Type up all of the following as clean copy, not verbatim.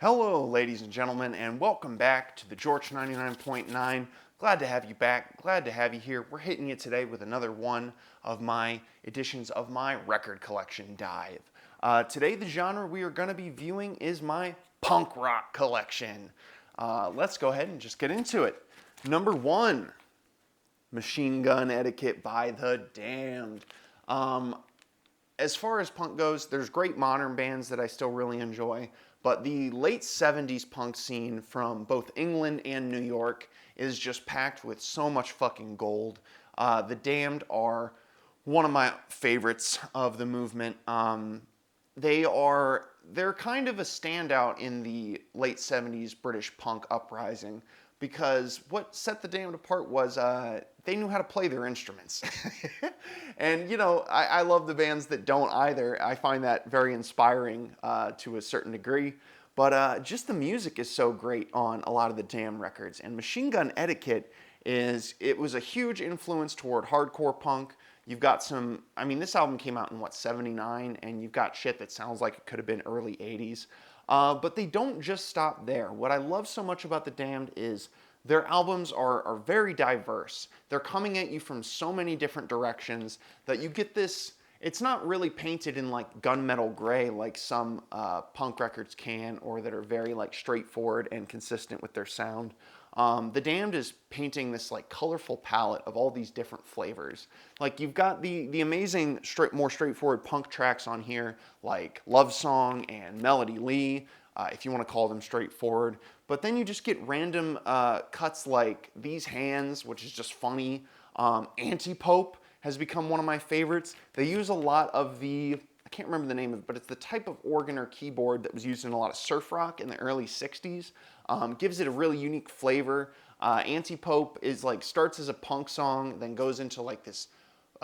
Hello, ladies and gentlemen, and welcome back to the George 99.9. Glad to have you back. Glad to have you here. We're hitting you today with another one of my editions of my record collection dive. Today, the genre we are going to be viewing is my punk rock collection. Let's go ahead and just get into it. Number one, Machine Gun Etiquette by The Damned. As far as punk goes, there's great modern bands that I still really enjoy, but the late 70s punk scene from both England and New York is just packed with so much fucking gold. The Damned are one of my favorites of the movement. They're kind of a standout in the late 70s British punk uprising because what set the Damned apart was they knew how to play their instruments. And, I love the bands that don't either. I find that very inspiring to a certain degree. But just the music is so great on a lot of the Damned records. And Machine Gun Etiquette it was a huge influence toward hardcore punk. You've got this album came out in 79, and you've got shit that sounds like it could have been early 80s. But they don't just stop there. What I love so much about The Damned is their albums are very diverse. They're coming at you from so many different directions that you get this. It's not really painted in like gunmetal gray like some punk records can, or that are very like straightforward and consistent with their sound. The Damned is painting this like colorful palette of all these different flavors. Like you've got the amazing more straightforward punk tracks on here, like Love Song and Melody Lee, if you want to call them straightforward. But then you just get random cuts like These Hands, which is just funny. Anti-Pope has become one of my favorites. They use a lot of I can't remember the name of it, but it's the type of organ or keyboard that was used in a lot of surf rock in the early 60s. Gives it a really unique flavor. Anti-Pope starts as a punk song, then goes into like this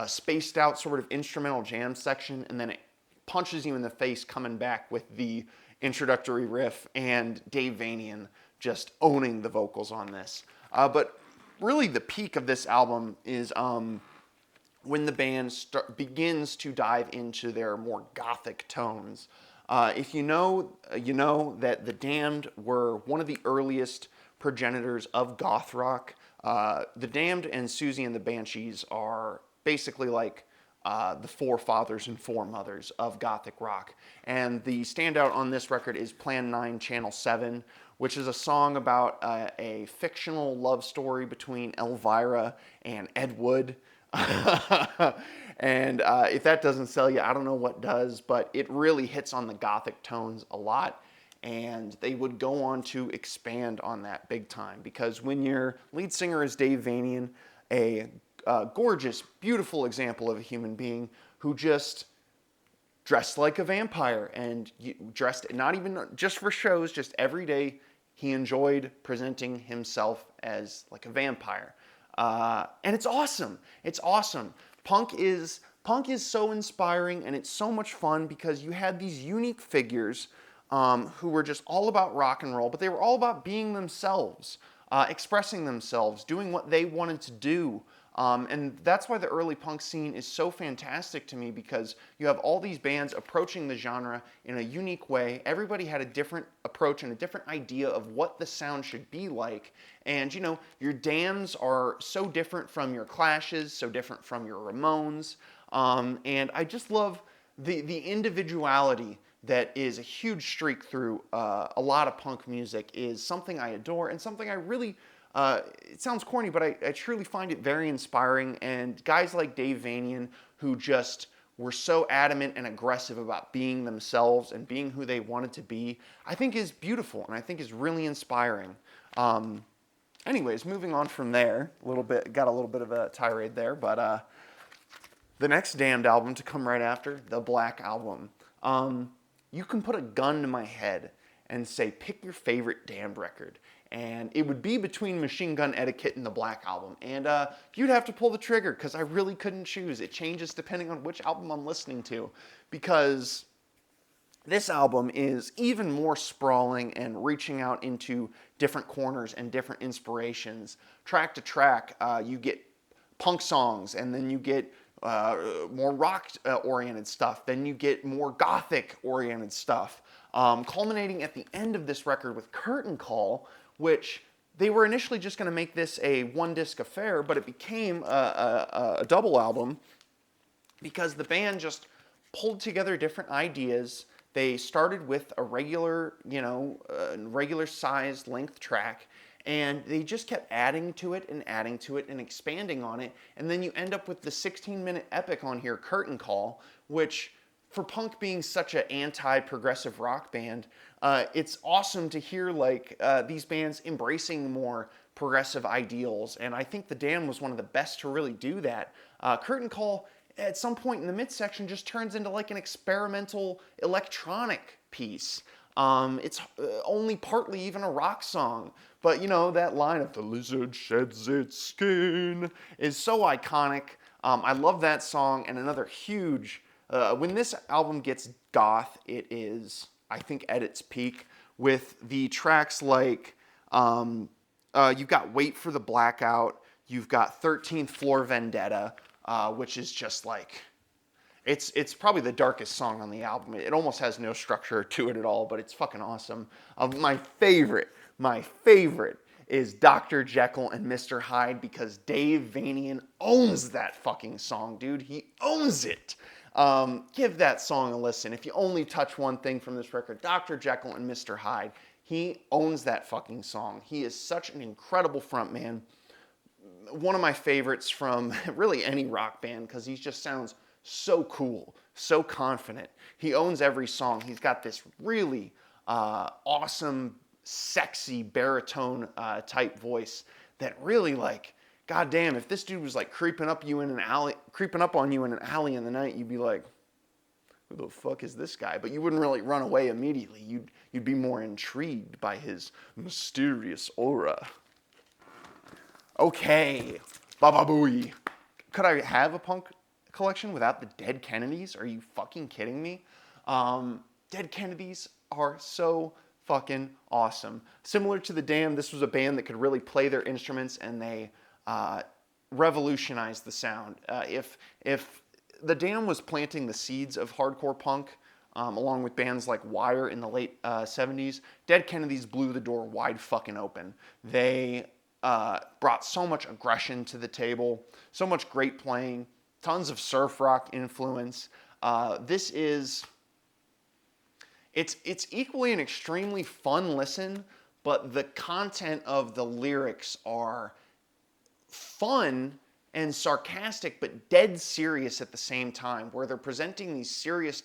spaced out sort of instrumental jam section, and then it punches you in the face coming back with the introductory riff, and Dave Vanian just owning the vocals on this. But really the peak of this album is when the band begins to dive into their more gothic tones. If you know that the Damned were one of the earliest progenitors of goth rock. The Damned and Susie and the Banshees are basically like the forefathers and foremothers of gothic rock. And the standout on this record is Plan 9, Channel 7, which is a song about a fictional love story between Elvira and Ed Wood. And if that doesn't sell you, I don't know what does, but it really hits on the gothic tones a lot. And they would go on to expand on that big time, because when your lead singer is Dave Vanian, a gorgeous, beautiful example of a human being who just dressed like a vampire, and dressed not even just for shows, just every day he enjoyed presenting himself as like a vampire. And it's awesome. It's awesome. Punk is so inspiring, and it's so much fun because you had these unique figures who were just all about rock and roll, but they were all about being themselves, expressing themselves, doing what they wanted to do. And that's why the early punk scene is so fantastic to me, because you have all these bands approaching the genre in a unique way. Everybody had a different approach and a different idea of what the sound should be like. And, your Damns are so different from your Clashes, so different from your Ramones. And I just love the individuality that is a huge streak through a lot of punk music is something I adore, and something I really... it sounds corny, but I truly find it very inspiring. And guys like Dave Vanian, who just were so adamant and aggressive about being themselves and being who they wanted to be, I think is beautiful, and I think is really inspiring. Anyways, moving on from there, got a little bit of a tirade there, but the next Damned album to come right after, the Black Album. You can put a gun to my head and say, pick your favorite Damned record, and it would be between Machine Gun Etiquette and the Black Album. And you'd have to pull the trigger, because I really couldn't choose. It changes depending on which album I'm listening to, because this album is even more sprawling and reaching out into different corners and different inspirations. Track to track, you get punk songs, and then you get more rock-oriented stuff. Then you get more gothic-oriented stuff. culminating at the end of this record with Curtain Call, which they were initially just going to make this a one-disc affair, but it became a double album because the band just pulled together different ideas. They started with a regular, regular sized length track, and they just kept adding to it and expanding on it. And then you end up with the 16-minute epic on here, Curtain Call, which for punk being such an anti-progressive rock band, it's awesome to hear these bands embracing more progressive ideals. And I think The Damned was one of the best to really do that. Curtain Call, at some point in the midsection, just turns into like an experimental electronic piece. It's only partly even a rock song, but that line of "the lizard sheds its skin" is so iconic. I love that song. And another huge, when this album gets goth, it is, I think, at its peak with the tracks like you've got "Wait for the Blackout," you've got "13th Floor Vendetta," which is just like, it's probably the darkest song on the album. It almost has no structure to it at all, but it's fucking awesome. My favorite is Dr. Jekyll and Mr. Hyde, because Dave Vanian owns that fucking song, dude. He owns it. Give that song a listen. If you only touch one thing from this record, Dr. Jekyll and Mr. Hyde, he owns that fucking song. He is such an incredible frontman. One of my favorites from really any rock band, because he just sounds so cool, so confident. He owns every song. He's got this really awesome, sexy baritone type voice that really, like, goddamn, if this dude was like creeping up on you in an alley in the night, you'd be like, who the fuck is this guy? But you wouldn't really run away immediately. You'd be more intrigued by his mysterious aura. Okay, Baba Booey. Could I have a punk collection without the Dead Kennedys? Are you fucking kidding me? Dead Kennedys are so fucking awesome. Similar to The Damned, this was a band that could really play their instruments, and they revolutionized the sound. If The Damned was planting the seeds of hardcore punk, along with bands like Wire in the late 70s, Dead Kennedys blew the door wide fucking open. They brought so much aggression to the table, so much great playing, tons of surf rock influence. It's equally an extremely fun listen, but the content of the lyrics are fun and sarcastic, but dead serious at the same time, where they're presenting these serious,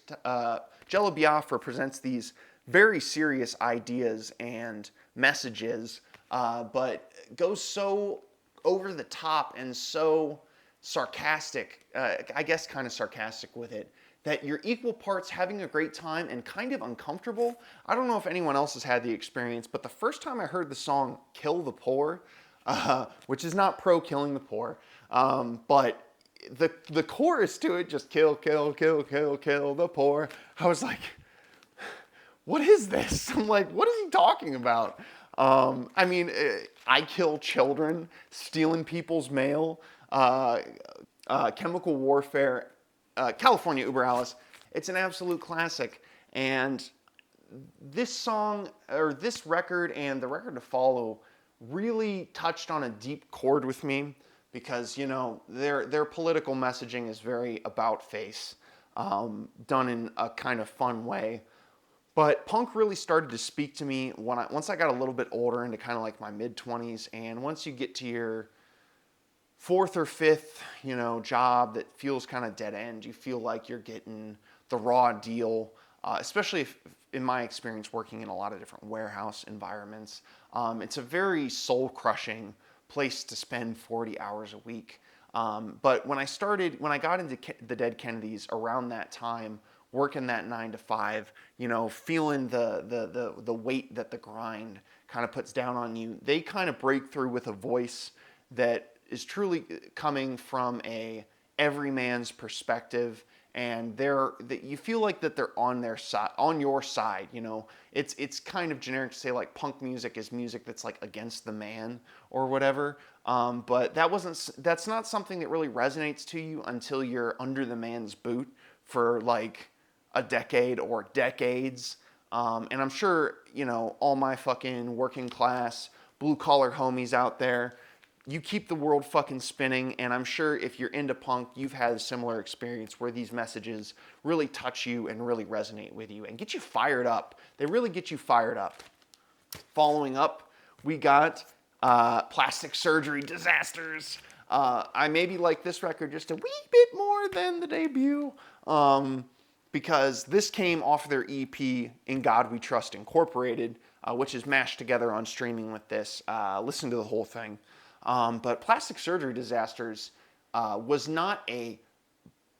Jello Biafra presents these very serious ideas and messages, but goes so over the top and so sarcastic, I guess kind of sarcastic with it, that you're equal parts having a great time and kind of uncomfortable. I don't know if anyone else has had the experience, but the first time I heard the song "Kill the Poor," which is not pro killing the poor, but the chorus to it, just kill, kill, kill, kill, kill the poor. I was like, what is this? I'm like, what is he talking about? I mean, I kill children, stealing people's mail, chemical warfare, California Uber Alice. It's an absolute classic. And this song, or this record and the record to follow, really touched on a deep chord with me, because, their political messaging is very about face, done in a kind of fun way. But punk really started to speak to me once I got a little bit older, into kind of like my mid-20s, and once you get to your fourth or fifth, job that feels kind of dead end, you feel like you're getting the raw deal, especially if, in my experience, working in a lot of different warehouse environments. It's a very soul-crushing place to spend 40 hours a week. But when I got into the Dead Kennedys around that time, working that 9 to 5, feeling the weight that the grind kind of puts down on you, they kind of break through with a voice that is truly coming from a everyman's perspective, and you feel like that they're on their side, on your side. It's kind of generic to say like punk music is music that's like against the man or whatever. But that's not something that really resonates to you until you're under the man's boot for like a decade or decades. And I'm sure, you know, all my fucking working class, blue collar homies out there, you keep the world fucking spinning. And I'm sure if you're into punk, you've had a similar experience where these messages really touch you and really resonate with you and get you fired up. They really get you fired up. Following up, we got Plastic Surgery Disasters. I maybe like this record just a wee bit more than the debut, because this came off their EP, In God We Trust Incorporated, which is mashed together on streaming with this. Listen to the whole thing. But Plastic Surgery Disasters was not a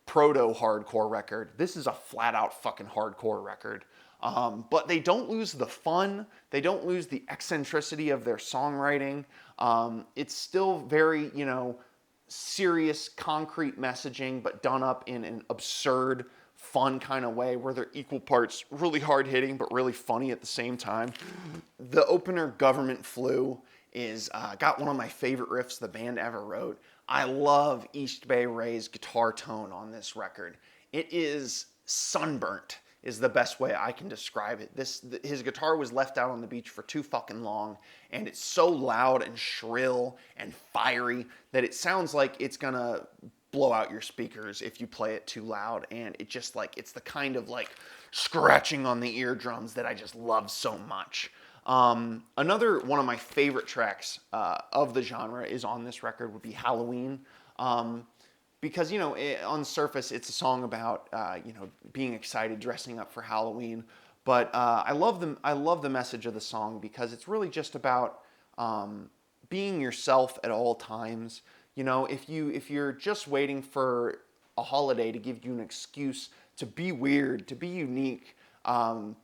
proto-hardcore record. This is a flat-out fucking hardcore record. But they don't lose the fun. They don't lose the eccentricity of their songwriting. It's still very, you know, serious, concrete messaging, but done up in an absurd, fun kind of way where they're equal parts really hard-hitting, but really funny at the same time. The opener, Government Flu, is got one of my favorite riffs the band ever wrote. I love East Bay Ray's guitar tone on this record. It is sunburnt, is the best way I can describe it. His guitar was left out on the beach for too fucking long, and it's so loud and shrill and fiery that it sounds like it's gonna blow out your speakers if you play it too loud. And it just like, it's the kind of like scratching on the eardrums that I just love so much. Another one of my favorite tracks of the genre is on this record would be Halloween. Because, you know, on the surface, it's a song about, you know, being excited, dressing up for Halloween. But I love the message of the song because it's really just about being yourself at all times. You know, if you're just waiting for a holiday to give you an excuse to be weird, to be unique,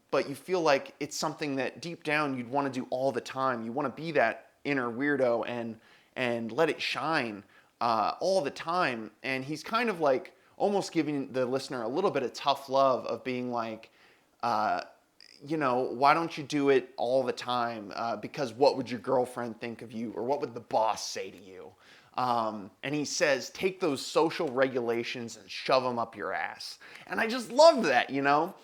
but you feel like it's something that deep down you'd want to do all the time. You want to be that inner weirdo and let it shine all the time. And he's kind of like almost giving the listener a little bit of tough love of being like, you know, why don't you do it all the time? Because what would your girlfriend think of you? Or what would the boss say to you? And he says, take those social regulations and shove them up your ass. And I just love that, you know?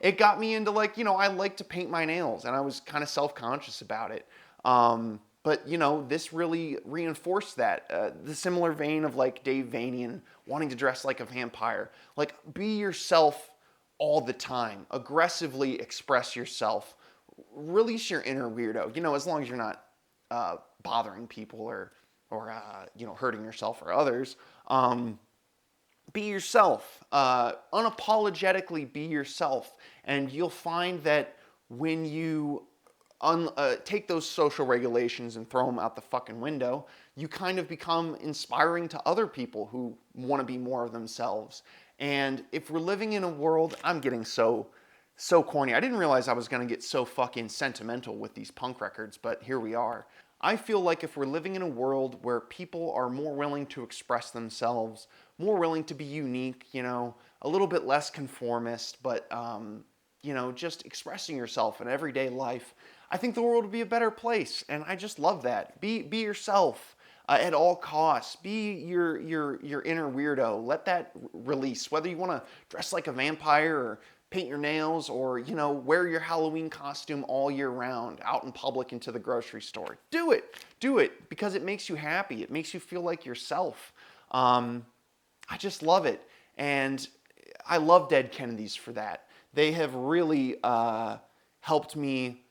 It got me into like, you know, I like to paint my nails and I was kind of self-conscious about it. But, you know, this really reinforced that. The similar vein of like Dave Vanian wanting to dress like a vampire. Like, be yourself all the time. Aggressively express yourself. Release your inner weirdo. You know, as long as you're not bothering people or you know, hurting yourself or others. Be yourself. Unapologetically be yourself. And you'll find that when you take those social regulations and throw them out the fucking window, you kind of become inspiring to other people who want to be more of themselves. And if we're living in a world, I'm getting so corny. I didn't realize I was going to get so fucking sentimental with these punk records, but here we are. I feel like if we're living in a world where people are more willing to express themselves, more willing to be unique, you know, a little bit less conformist, but, you know, just expressing yourself in everyday life, I think the world would be a better place. And I just love that. Be yourself at all costs. Be your inner weirdo. Let that release. Whether you want to dress like a vampire or paint your nails or, you know, wear your Halloween costume all year round out in public into the grocery store. Do it. Do it because it makes you happy. It makes you feel like yourself. I just love it. And I love Dead Kennedys for that. They have really helped me.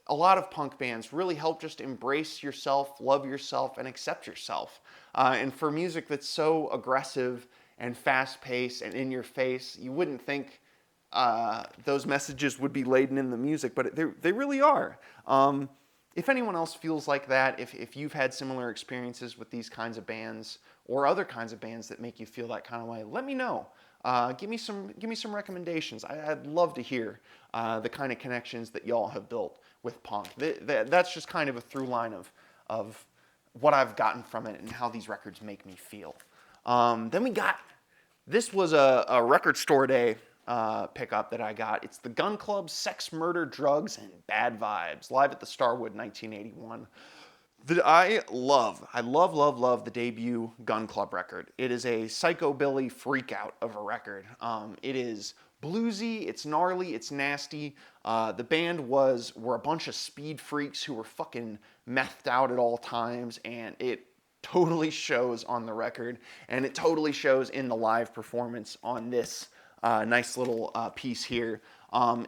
A lot of punk bands really help just embrace yourself, love yourself, and accept yourself. And for music that's so aggressive and fast-paced and in your face, you wouldn't think those messages would be laden in the music, but they really are. If anyone else feels like that, if you've had similar experiences with these kinds of bands or other kinds of bands that make you feel that kind of way, let me know. Give me some recommendations. I'd love to hear the kind of connections that y'all have built with punk. That's just kind of a through line of what I've gotten from it and how these records make me feel. Then we got, this was a record store day pickup that I got. It's the Gun Club, Sex, Murder, Drugs, and Bad Vibes, live at the Starwood 1981. I love the debut Gun Club record. It is a psychobilly freakout of a record. It is bluesy, it's gnarly, it's nasty. The band were a bunch of speed freaks who were fucking methed out at all times, and it totally shows on the record, and it totally shows in the live performance on this nice little piece here.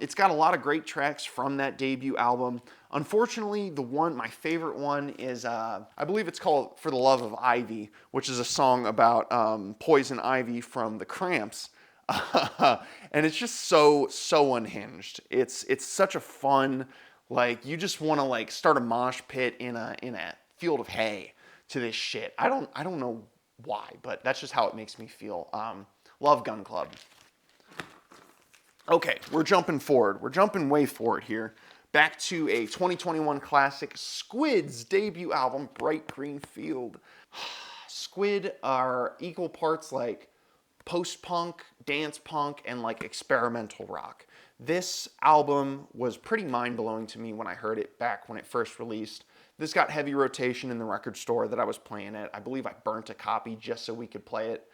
It's got a lot of great tracks from that debut album. Unfortunately, my favorite one is, I believe it's called For the Love of Ivy, which is a song about Poison Ivy from the Cramps. And it's just so unhinged. It's such a fun, like, you just want to like start a mosh pit in a field of hay to this shit. I don't know why, but that's just how it makes me feel. Love Gun Club. Okay, we're jumping forward. We're jumping way forward here. Back to a 2021 classic, Squid's debut album, Bright Green Field. Squid are equal parts like post-punk, dance punk, and like experimental rock. This album was pretty mind-blowing to me when I heard it back when it first released. This got heavy rotation in the record store that I was playing at. I believe I burnt a copy just so we could play it.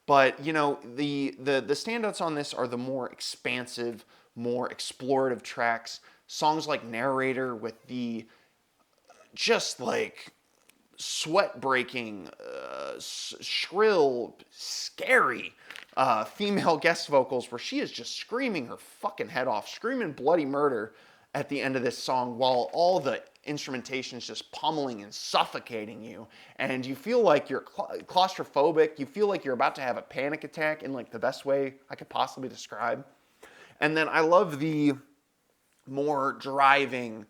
But, you know, the standouts on this are the more expansive, more explorative tracks. Songs like Narrator with the just like sweat-breaking, shrill, scary female guest vocals where she is just screaming her fucking head off, screaming bloody murder at the end of this song while all the instrumentation is just pummeling and suffocating you, and you feel like you're claustrophobic. You feel like you're about to have a panic attack in like the best way I could possibly describe. And then I love the more driving,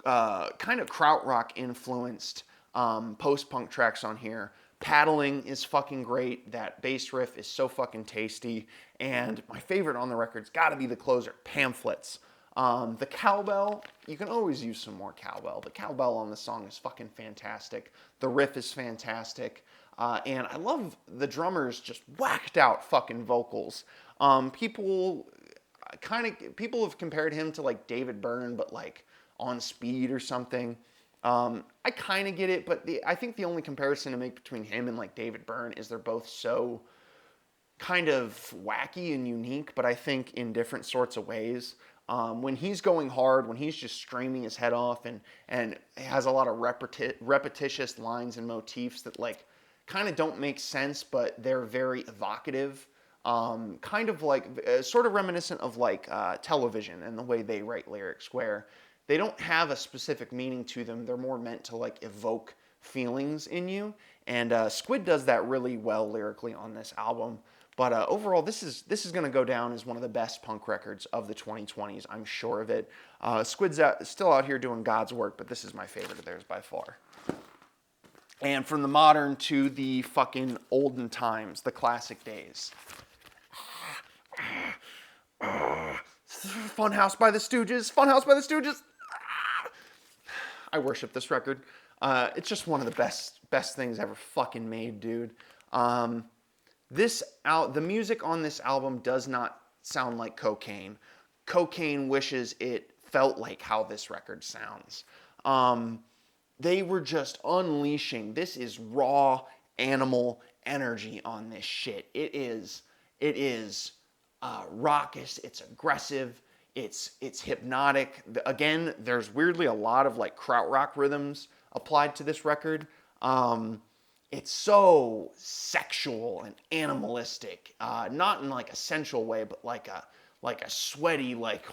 kind of krautrock influenced post-punk tracks on here. Paddling is fucking great. That bass riff is so fucking tasty. And my favorite on the record's got to be the closer, Pamphlets. The cowbell, you can always use some more cowbell. The cowbell on the song is fucking fantastic. The riff is fantastic. And I love the drummer's just whacked out fucking vocals. People have compared him to like David Byrne, but like on speed or something. I kind of get it, but I think the only comparison to make between him and like David Byrne is they're both so kind of wacky and unique, but I think in different sorts of ways. When he's going hard, when he's just screaming his head off and has a lot of repetitious lines and motifs that like kind of don't make sense, but they're very evocative. Kind of like, sort of reminiscent of like television and the way they write lyrics, where they don't have a specific meaning to them. They're more meant to like evoke feelings in you. And Squid does that really well lyrically on this album. But overall, this is going to go down as one of the best punk records of the 2020s. I'm sure of it. Squid's still out here doing God's work, but this is my favorite of theirs by far. And from the modern to the fucking olden times, the classic days. Funhouse by the Stooges. Funhouse by the Stooges. I worship this record. It's just one of the best things ever fucking made, dude. The music on this album does not sound like cocaine. Cocaine wishes it felt like how this record sounds. They were just unleashing. This is raw animal energy on this shit. It is raucous. It's aggressive. It's hypnotic. Again, there's weirdly a lot of like krautrock rhythms applied to this record. It's so sexual and animalistic, not in like a sensual way, but like a sweaty, like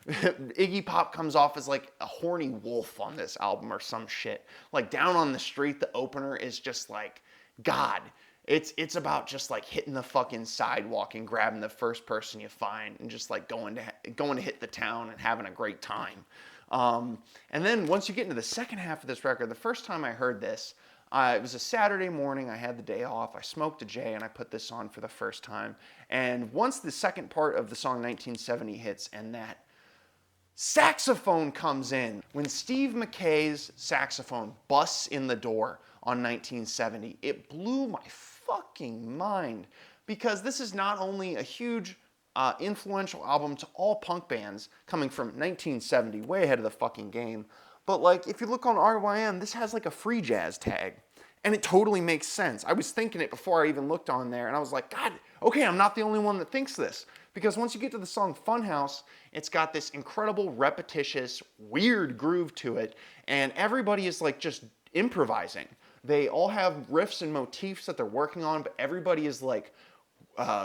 Iggy Pop comes off as like a horny wolf on this album or some shit. Like Down on the Street, the opener is just like, God, it's about just like hitting the fucking sidewalk and grabbing the first person you find and just like going to hit the town and having a great time. And then once you get into the second half of this record, the first time I heard this, it was a Saturday morning. I had the day off. I smoked a J and I put this on for the first time. And once the second part of the song 1970 hits and that saxophone comes in, when Steve McKay's saxophone busts in the door on 1970, it blew my fucking mind, because this is not only a huge influential album to all punk bands coming from 1970, way ahead of the fucking game, but like if you look on RYM, this has like a free jazz tag. And it totally makes sense. I was thinking it before I even looked on there, and I was like, God, okay, I'm not the only one that thinks this. Because once you get to the song Funhouse, it's got this incredible, repetitious, weird groove to it, and everybody is like just improvising. They all have riffs and motifs that they're working on, but everybody is like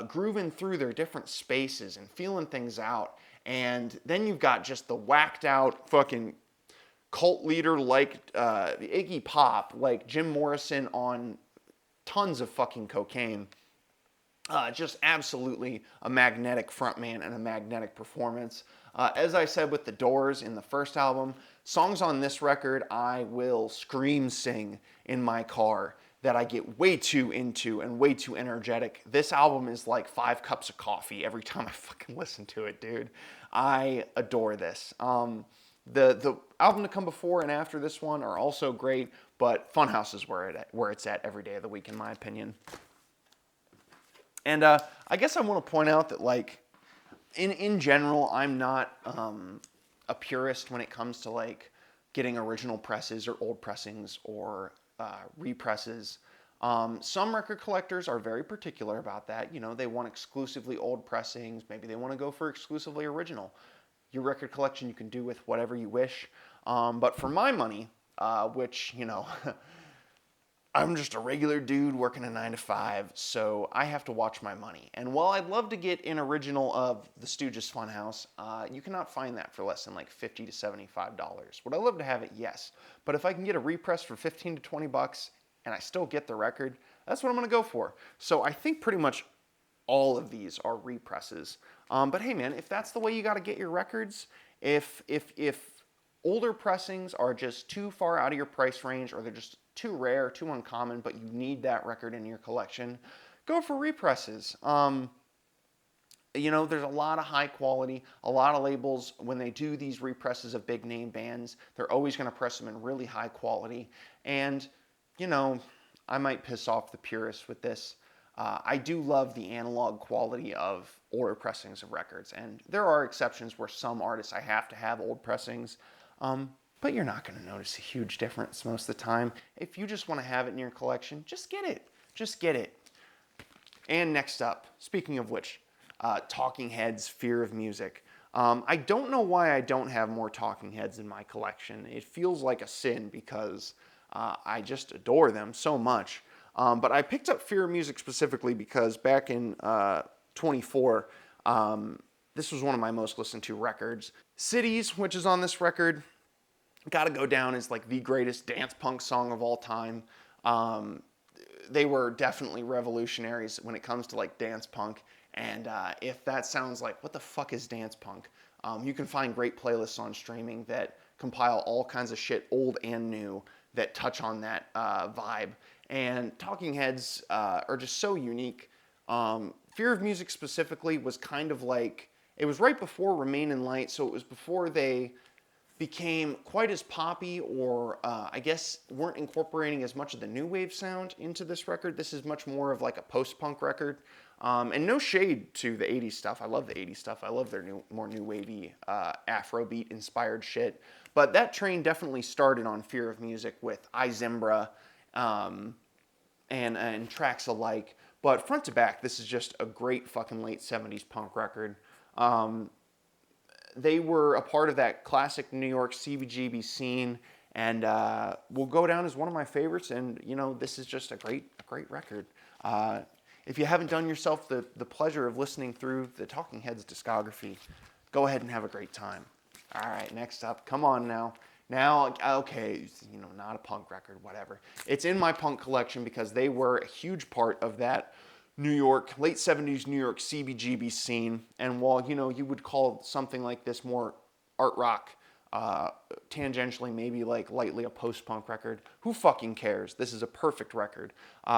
grooving through their different spaces and feeling things out. And then you've got just the whacked out fucking cult leader like Iggy Pop, like Jim Morrison on tons of fucking cocaine. Just absolutely a magnetic frontman and a magnetic performance. As I said with The Doors in the first album, songs on this record I will scream sing in my car that I get way too into and way too energetic. This album is like 5 cups of coffee every time I fucking listen to it, dude. I adore this. The album to come before and after this one are also great, but Funhouse is where it's at every day of the week, in my opinion. And I guess I want to point out that, like, in general, I'm not a purist when it comes to, like, getting original presses or old pressings or represses. Some record collectors are very particular about that. You know, they want exclusively old pressings. Maybe they want to go for exclusively original. Your record collection you can do with whatever you wish. But for my money, which, you know, I'm just a regular dude working a 9-to-5, so I have to watch my money. And while I'd love to get an original of the Stooges' Funhouse, you cannot find that for less than like $50 to $75. Would I love to have it? Yes. But if I can get a repress for 15 to 20 bucks and I still get the record, that's what I'm going to go for. So I think pretty much all of these are represses. But hey, man, if that's the way you got to get your records, if older pressings are just too far out of your price range, or they're just too rare, too uncommon, but you need that record in your collection, go for represses. You know, there's a lot of high quality, a lot of labels, when they do these represses of big name bands, they're always going to press them in really high quality. And, you know, I might piss off the purists with this. I do love the analog quality of older pressings of records, and there are exceptions where some artists I have to have old pressings, but you're not going to notice a huge difference most of the time. If you just want to have it in your collection, just get it. Just get it. And next up, speaking of which, Talking Heads' Fear of Music. I don't know why I don't have more Talking Heads in my collection. It feels like a sin because I just adore them so much. But I picked up Fear of Music specifically because back in 24, this was one of my most listened to records. Cities, which is on this record, gotta go down as like the greatest dance punk song of all time. They were definitely revolutionaries when it comes to like dance punk. And if that sounds like, what the fuck is dance punk? You can find great playlists on streaming that compile all kinds of shit, old and new, that touch on that vibe. And Talking Heads are just so unique. Fear of Music specifically was kind of like, it was right before Remain in Light, so it was before they became quite as poppy, or I guess weren't incorporating as much of the new wave sound into this record. This is much more of like a post-punk record. And no shade to the 80s stuff. I love the 80s stuff. I love their more new wavy Afrobeat inspired shit. But that train definitely started on Fear of Music with I Zimbra and tracks alike. But front to back, this is just a great fucking late 70s punk record. They were a part of that classic New York CBGB scene, and will go down as one of my favorites. And you know, this is just a great record. If you haven't done yourself the pleasure of listening through the Talking Heads discography, go ahead and have a great time. All right, next up, come on now. Now, okay, you know, not a punk record, whatever. It's in my punk collection because they were a huge part of that New York, late 70s New York CBGB scene. And while, you know, you would call something like this more art rock, tangentially maybe like lightly a post-punk record, who fucking cares? This is a perfect record.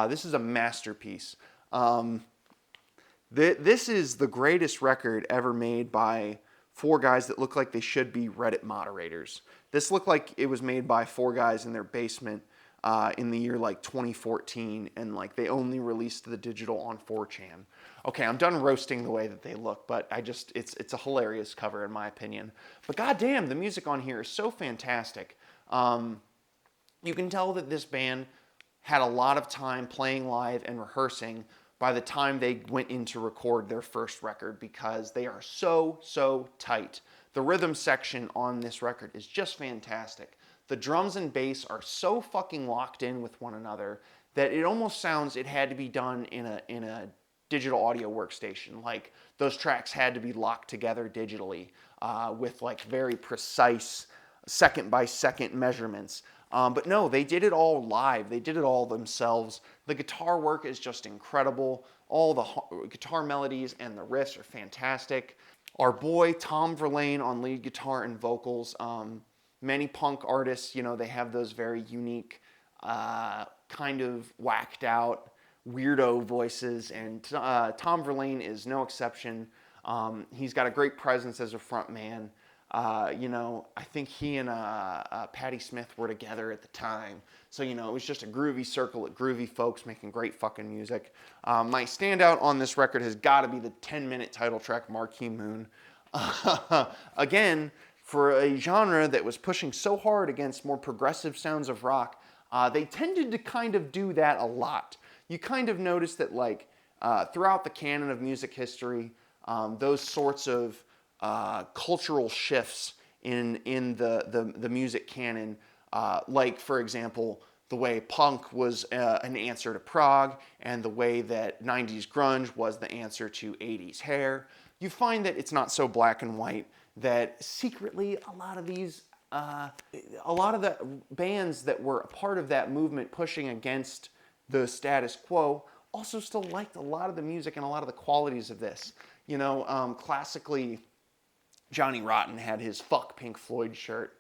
This is a masterpiece. This is the greatest record ever made by 4 guys that look like they should be Reddit moderators. This looked like it was made by 4 guys in their basement in the year like 2014, and like they only released the digital on 4chan. Okay, I'm done roasting the way that they look, but it's a hilarious cover in my opinion. But goddamn, the music on here is so fantastic. You can tell that this band had a lot of time playing live and rehearsing by the time they went in to record their first record, because they are so, so tight. The rhythm section on this record is just fantastic. The drums and bass are so fucking locked in with one another that it almost sounds it had to be done in a digital audio workstation. Like, those tracks had to be locked together digitally with like very precise second by second measurements. But no, they did it all live. They did it all themselves. The guitar work is just incredible. All the guitar melodies and the riffs are fantastic. Our boy Tom Verlaine on lead guitar and vocals. Many punk artists, you know, they have those very unique, kind of whacked out, weirdo voices, and Tom Verlaine is no exception. He's got a great presence as a front man. You know, I think he and Patti Smith were together at the time. So, you know, it was just a groovy circle of groovy folks making great fucking music. My standout on this record has got to be the 10-minute title track, Marquee Moon. Again, for a genre that was pushing so hard against more progressive sounds of rock, they tended to kind of do that a lot. You kind of notice that, like, throughout the canon of music history, those sorts of cultural shifts in the music canon, like, for example, the way punk was an answer to prog, and the way that 90s grunge was the answer to 80s hair. You find that it's not so black and white, that secretly a lot of these, a lot of the bands that were a part of that movement pushing against the status quo also still liked a lot of the music and a lot of the qualities of this. You know, classically, Johnny Rotten had his Fuck Pink Floyd shirt,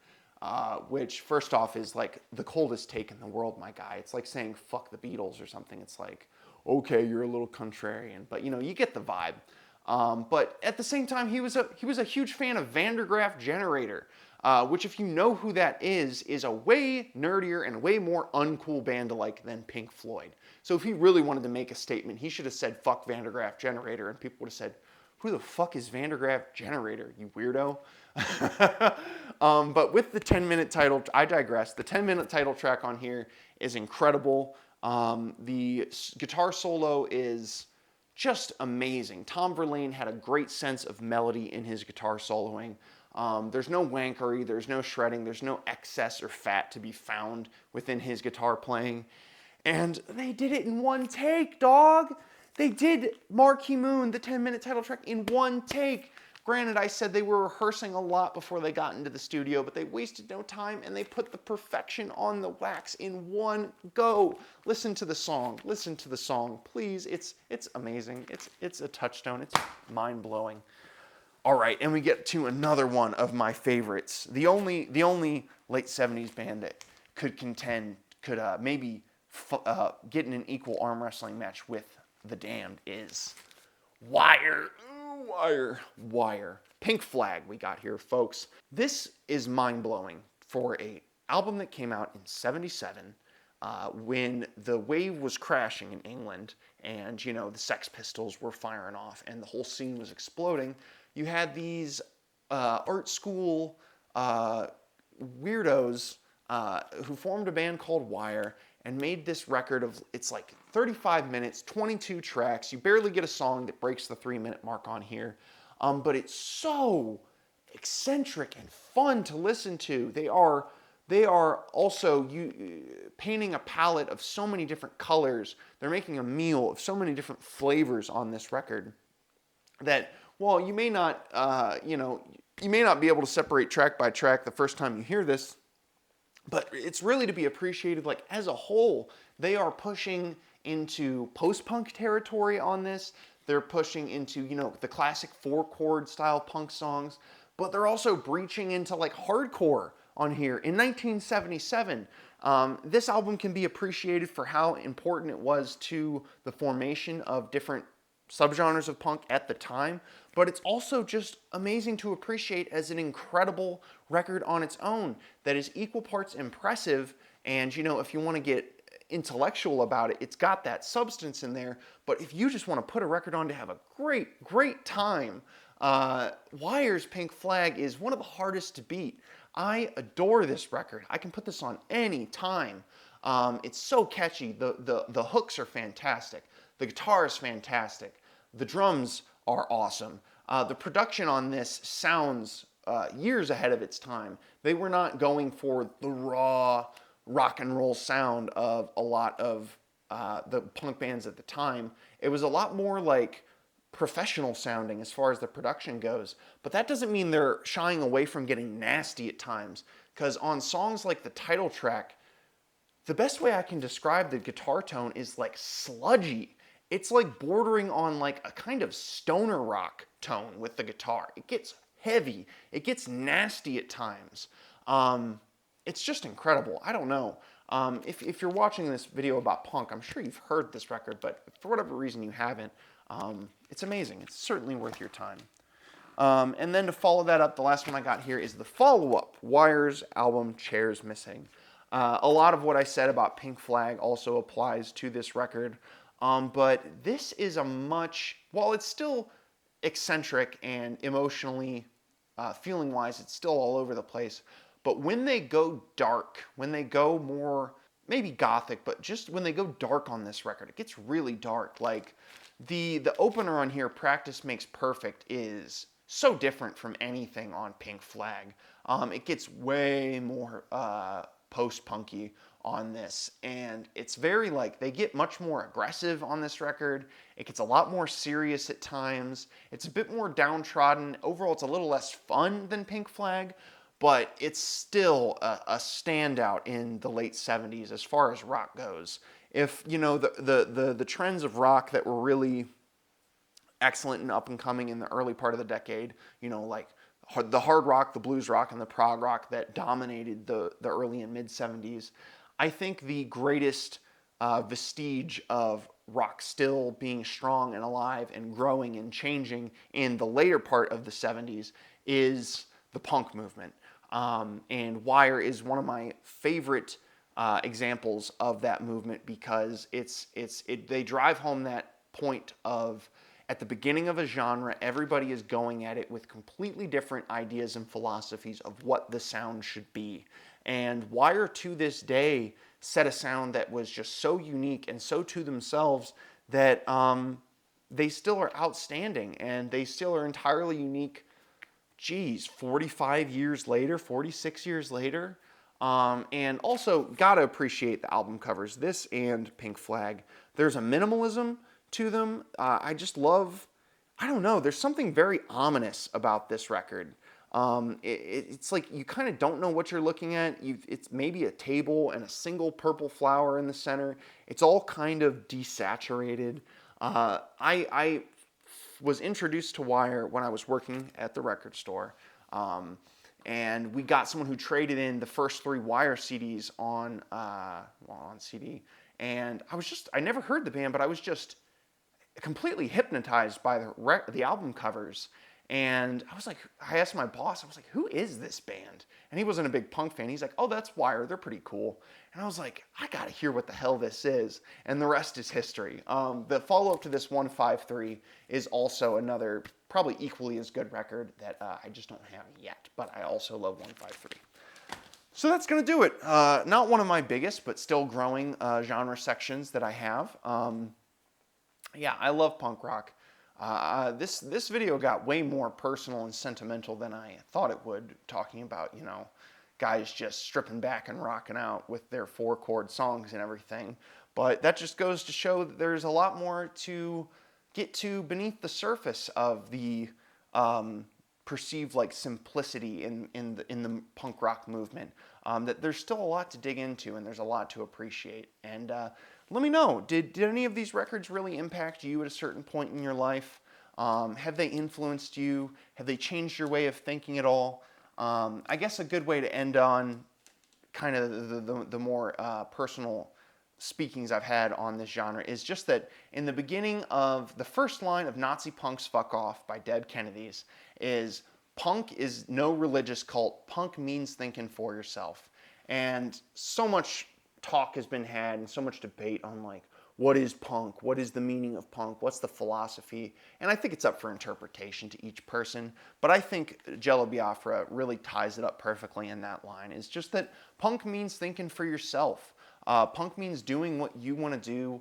which, first off, is like the coldest take in the world, my guy. It's like saying fuck the Beatles or something. It's like, okay, you're a little contrarian, but, you know, you get the vibe. But at the same time, he was a huge fan of Vandergraaf Generator, which, if you know who that is a way nerdier and way more uncool band to like than Pink Floyd. So if he really wanted to make a statement, he should have said fuck Vandergraaf Generator, and people would have said, who the fuck is Vandergraaf Generator, you weirdo? But with the 10-minute title, I digress. The 10-minute title track on here is incredible. The guitar solo is just amazing. Tom Verlaine had a great sense of melody in his guitar soloing. There's no wankery, there's no shredding, there's no excess or fat to be found within his guitar playing. And they did it in one take, dog! They did Marquee Moon, the 10-minute title track, in one take. Granted, I said they were rehearsing a lot before they got into the studio, but they wasted no time, and they put the perfection on the wax in one go. Listen to the song. Listen to the song. Please, it's amazing. It's a touchstone. It's mind-blowing. All right, and we get to another one of my favorites. The only late 70s band that could contend, could maybe get in an equal arm wrestling match with The Damned is Wire. Ooh, Wire. Pink Flag we got here, folks. This is mind-blowing for an album that came out in '77, when the wave was crashing in England, and, you know, the Sex Pistols were firing off and the whole scene was exploding. You had these art school weirdos who formed a band called Wire and made this record of, it's like 35 minutes, 22 tracks. You barely get a song that breaks the 3-minute mark on here. But it's so eccentric and fun to listen to. They are also painting a palette of so many different colors. They're making a meal of so many different flavors on this record that, while you may not, you may not be able to separate track by track the first time you hear this, but it's really to be appreciated. Like, as a whole, they are pushing into post-punk territory on this. They're pushing into, you know, the classic 4-chord style punk songs, but they're also breaching into like hardcore on here. In 1977, this album can be appreciated for how important it was to the formation of different subgenres of punk at the time, but it's also just amazing to appreciate as an incredible record on its own that is equal parts impressive. And, you know, if you want to get intellectual about it, it's got that substance in there. But if you just want to put a record on to have a great time, Wire's Pink Flag is one of the hardest to beat. I adore this record. I can put this on any time. It's so catchy. The hooks are fantastic. The guitar is fantastic. The drums are awesome. The production on this sounds years ahead of its time. They were not going for the raw rock and roll sound of a lot of the punk bands at the time. It was a lot more like professional sounding as far as the production goes. But that doesn't mean they're shying away from getting nasty at times. Because on songs like the title track, the best way I can describe the guitar tone is like sludgy. It's like bordering on like a kind of stoner rock tone with the guitar. It gets heavy. It gets nasty at times. It's just incredible. I don't know. If you're watching this video about punk, I'm sure you've heard this record, but for whatever reason you haven't, it's amazing. It's certainly worth your time. And then to follow that up, the last one I got here is the follow-up, Wire's album Chairs Missing. A lot of what I said about Pink Flag also applies to this record, but this is a much, while it's still eccentric and emotionally, feeling-wise, it's still all over the place, but when they go dark, when they go more, maybe gothic, but just when they go dark on this record, it gets really dark. Like, the opener on here, Practice Makes Perfect, is so different from anything on Pink Flag. It gets way more post-punky on this, and it's very like, they get much more aggressive on this record. It gets a lot more serious at times. It's a bit more downtrodden. Overall, it's a little less fun than Pink Flag, but it's still a standout in the late 70s as far as rock goes. If, you know, the trends of rock that were really excellent and up and coming in the early part of the decade, you know, like the hard rock, the blues rock, and the prog rock that dominated the early and mid 70s, I think the greatest vestige of rock still being strong and alive and growing and changing in the later part of the 70s is the punk movement. And Wire is one of my favorite examples of that movement because they drive home that point of, at the beginning of a genre, everybody is going at it with completely different ideas and philosophies of what the sound should be. And Wire, to this day, set a sound that was just so unique and so to themselves that they still are outstanding and they still are entirely unique. 45 years later, 46 years later. And also, gotta appreciate the album covers, this and Pink Flag. There's a minimalism to them. I just love, I don't know, there's something very ominous about this record. It's like you kind of don't know what you're looking at. It's maybe a table and a single purple flower in the center. It's all kind of desaturated. I was introduced to Wire when I was working at the record store. And we got someone who traded in the first 3 Wire CDs on CD. And I never heard the band, but I was just completely hypnotized by the album covers. And I asked my boss, I was like, who is this band? And he wasn't a big punk fan. He's like, oh, that's Wire. They're pretty cool. And I was like, I gotta hear what the hell this is. And the rest is history. The follow-up to this 153 is also another probably equally as good record that I just don't have yet. But I also love 153. So that's gonna do it. Not one of my biggest, but still growing genre sections that I have. Yeah, I love punk rock. This video got way more personal and sentimental than I thought it would, talking about, you know, guys just stripping back and rocking out with their 4-chord songs and everything. But that just goes to show that there's a lot more to get to beneath the surface of the perceived like simplicity in the punk rock movement. That there's still a lot to dig into and there's a lot to appreciate. And let me know, did any of these records really impact you at a certain point in your life? Have they influenced you? Have they changed your way of thinking at all? I guess a good way to end on kind of the more personal speakings I've had on this genre is just that in the beginning of the first line of Nazi Punk's Fuck Off by Dead Kennedys is, punk is no religious cult. Punk means thinking for yourself. And so much talk has been had and so much debate on like, what is punk? What is the meaning of punk? What's the philosophy? And I think it's up for interpretation to each person. But I think Jello Biafra really ties it up perfectly in that line. It's just that punk means thinking for yourself. Punk means doing what you want to do,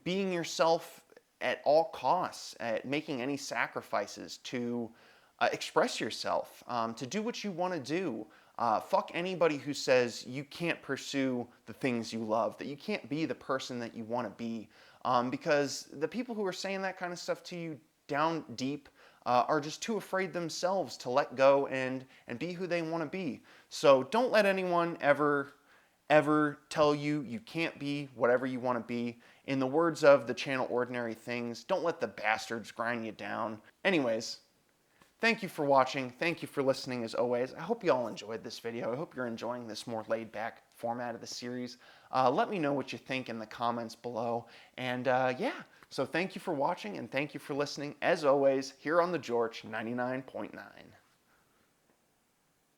being yourself at all costs, at making any sacrifices to express yourself, to do what you want to do. Fuck anybody who says you can't pursue the things you love, that you can't be the person that you want to be. Because the people who are saying that kind of stuff to you down deep are just too afraid themselves to let go and be who they want to be. So don't let anyone ever tell you you can't be whatever you want to be. In the words of the channel Ordinary Things, don't let the bastards grind you down. Anyways, thank you for watching. Thank you for listening as always. I hope you all enjoyed this video. I hope you're enjoying this more laid back format of the series. Let me know what you think in the comments below. And yeah, so thank you for watching and thank you for listening as always here on the George 99.9.